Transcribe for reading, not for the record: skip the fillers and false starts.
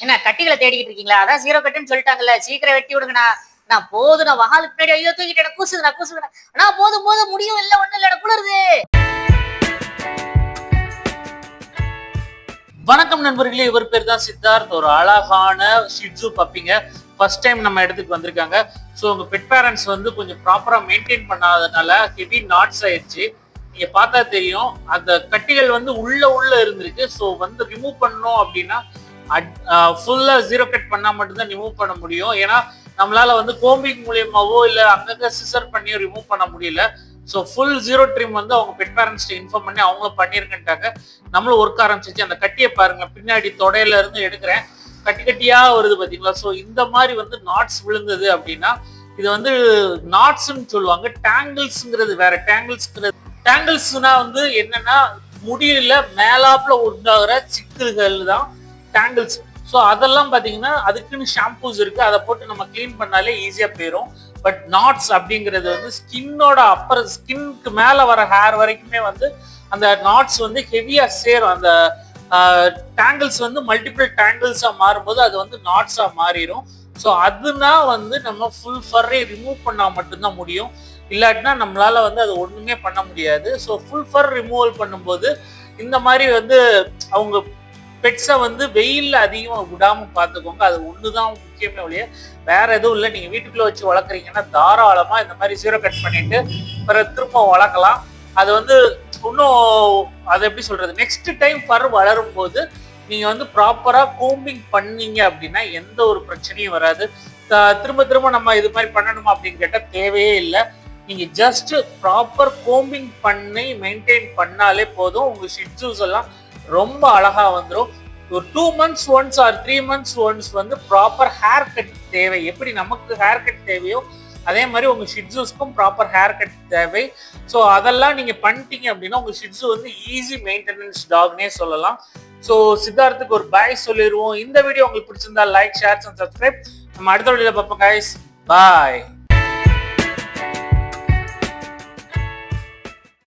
என்ன கட்டிகளை தேடிக்கிட்டு இருக்கீங்களா? அதான் ஜீரோ கட்டுன்னு சொல்லிட்டாங்கல்ல, சீக்கிரம் வெட்டி விடுங்கண்ணா. நான் போதும், நான் வாலுக்கு பின்னாடி ஐயோ தூக்கிட்டு கூசுதுண்ணா கூசுதுண்ணா. ஆனா போதும் போதும், முடியும் இல்ல ஒண்ணு இல்ல, குளிருது. வணக்கம் நண்பர்களே, இவர் பேர் தான் சித்தார்த். ஒரு அழகான ஷிட்ஸு பப்பிங்க ஃபர்ஸ்ட் டைம் நம்ம இடத்துக்கு வந்திருக்காங்க. ஸோ உங்க பெட் பேரண்ட்ஸ் வந்து கொஞ்சம் ப்ராப்பரா மெயின்டைன் பண்ணாதனால ஹெவி நாட்ஸ் ஆயிடுச்சு. நீங்க பார்த்தா தெரியும், அந்த கட்டிகள் வந்து உள்ள இருந்திருக்கு. ஸோ வந்து ரிமூவ் பண்ணணும் அப்படின்னா ஃபுல்லா ஜீரோ கட் பண்ணா மட்டும்தான் ரிமூவ் பண்ண முடியும். ஏன்னா நம்மளால வந்து கோம்பிங் மூலியமாவோ இல்லை அங்கங்க சிசர் பண்ணியோ ரிமூவ் பண்ண முடியல. ஸோ ஃபுல் ஜீரோ ட்ரிம் வந்து அவங்க பெட் பேரண்ட்ஸ்ட்டு இன்ஃபார்ம் பண்ணி அவங்களும் பண்ணியிருக்கேன்ட்டாங்க. நம்மளும் ஒர்க் ஆரம்பிச்சிச்சு. அந்த கட்டியை பாருங்க, பின்னாடி தொடையில இருந்து எடுக்கிறேன், கட்டி கட்டியா வருது பார்த்தீங்களா? ஸோ இந்த மாதிரி வந்து நாட்ஸ் விழுந்தது அப்படின்னா இது வந்து நாட்ஸ்ன்னு சொல்லுவாங்க. டேங்கிள்ஸ்ங்கிறது வேற. டேங்கிள்ஸ்னா வந்து என்னன்னா முடியல மேலாப்புல உண்டாகிற சிக்கல்கள் தான் டேங்கிள்ஸ். ஸோ அதெல்லாம் பார்த்தீங்கன்னா அதுக்குன்னு ஷாம்பூஸ் இருக்கு, அதை போட்டு நம்ம கிளீன் பண்ணாலே ஈஸியாக போயிடும். பட் நாட்ஸ் அப்படிங்கிறது வந்து ஸ்கின்னோட அப்புறம் ஸ்கின்க்கு மேலே வர ஹேர் வரைக்குமே வந்து அந்த நாட்ஸ் வந்து ஹெவியா சேரும். அந்த டேங்கிள்ஸ் வந்து மல்டிபிள் டேங்கிள்ஸா மாறும்போது அது வந்து நாட்ஸா மாறிடும். ஸோ அதுனா வந்து நம்ம ஃபுல் ஃபர்ரை ரிமூவ் பண்ணா மட்டும்தான் முடியும். இல்லாட்டினா நம்மளால வந்து அது ஒண்ணுமே பண்ண முடியாது. ஸோ ஃபுல் ஃபர் ரிமூவல் பண்ணும்போது இந்த மாதிரி வந்து அவங்க பெட்ஸை வந்து வெயில்ல அதிகமாக விடாம பார்த்துக்கோங்க. அது ஒண்ணுதான் முக்கியமே ஒழிய வேற எதுவும் இல்லை. நீங்க வீட்டுக்குள்ள வச்சு வளர்க்குறீங்கன்னா தாராளமா இந்த மாதிரி ஜீரோ கட் பண்ணிட்டு பிறகு திரும்ப வளர்க்கலாம். அது வந்து இன்னும் அதை எப்படி சொல்றது, நெக்ஸ்ட் டைம் ஃபர் வளரும் போது நீங்க வந்து ப்ராப்பரா கோம்பிங் பண்ணீங்க அப்படின்னா எந்த ஒரு பிரச்சனையும் வராது. திரும்ப திரும்ப நம்ம இது மாதிரி பண்ணணுமா அப்படின்னு கேட்டால் தேவையே இல்லை. நீங்க ஜஸ்ட் ப்ராப்பர் கோம்பிங் பண்ணி மெயின்டைன் பண்ணாலே போதும். உங்க ஷிட்ஸூஸ் எல்லாம் ரொம்ப அழகா வந்துடும். ஒரு 2 months once or 3 months once வந்து ப்ராப்பர் ஹேர் கட் தேவை. எப்படி நமக்கு ஹேர் கட் தேவையோ அதே மாதிரி உங்க ஷிட்ஸூஸ்க்கும் ப்ராப்பர் ஹேர் கட் தேவை. ஸோ அதெல்லாம் நீங்க பண்ணிட்டீங்க அப்படின்னா உங்க ஷிட்ஸு வந்து ஈஸி மெயின்டெனன்ஸ் டாக்னே சொல்லலாம். ஸோ சித்தார்த்துக்கு ஒரு பாய் சொல்லிடுவோம். இந்த வீடியோ உங்களுக்கு பிடிச்சிருந்தா லைக், ஷேர் அண்ட் சப்ஸ்கிரைப். நம்ம அடுத்த வீடியோல பார்ப்போம் கைஸ். பாய்.